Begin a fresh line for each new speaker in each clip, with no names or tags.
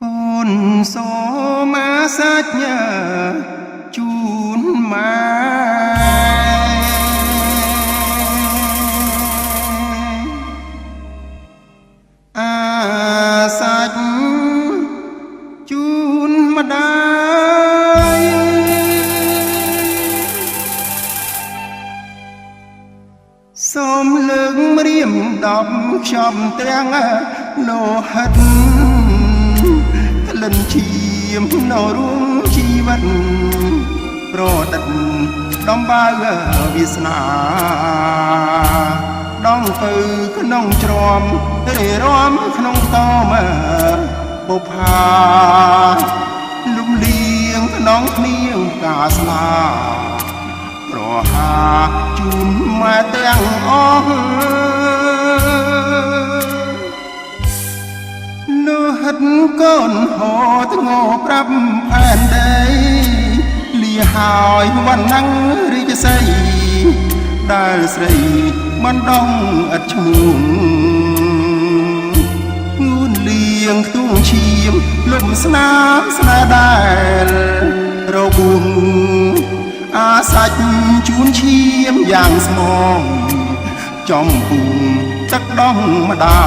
កូនសូមាសាច់ញើជូនម៉ែអាសាច់ជូនម្ដាយសូមលើកម្រាម10ខ្ញុំទាំងលោហិតក្លិនឈាមនៅរួមជីវិតប្រដិតដំបៅវាសនាដងទៅក្នុងជ្រាំរេរាំក្នុងតមបុផាលំលៀងក្នុងគ្នាកាស្លាប្រហាជូនម៉ែទាំងអស់លោហិតកូនហោធ្ងោប្រាប់ផែនដីលាហើយវណ្ណังរាជសីដែលស្រីមិនដងឥតឈ្មោះងួនលៀងខ្ទង់ឈាមលំស្នាមស្នេហ៍ដែលរបួងអាសាច់ជូនឈាមយ៉ាងស្មងចំពុងទឹកដោះម្ដា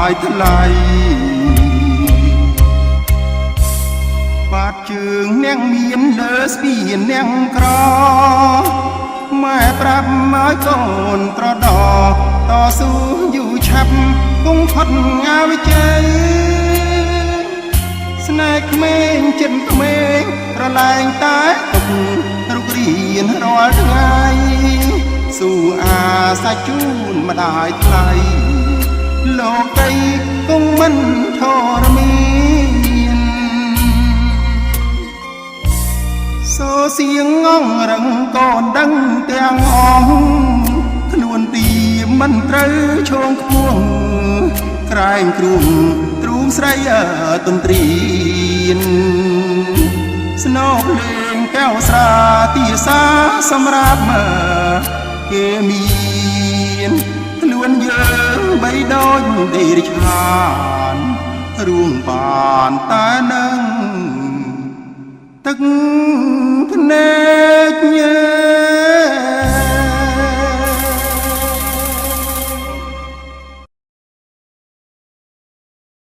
យថ្លៃបាត់ជើងនាងមានលើស្ពាននាងក្រម៉ែប្រាប់ឲ្យកូនត្រដោតស៊ូយូរឆាប់គង់ផុតងាវិជ័យស្នេហ៍ក្មេងចិត្តក្មេងប្រឡែងតែទុករុករៀនរាល់ថ្ងៃស៊ូអាសាច់ជូនម្ដាយថ្លៃលោកីគង់មិនធរមានសូសៀងងងរឹងកូនដឹងទាំងអស់ខ្លួនទីមិនត្រូវឈោងខ្ពស់ក្រែងគ្រូទ្រូងស្រីទន្ទ្រានស្នោបលេងកែវស្រាទាសាសម្រាប់គេមានខ្លួនយើងបីដូចទេរឆានរួមបានតែនឹងទឹកភ្នែកញើ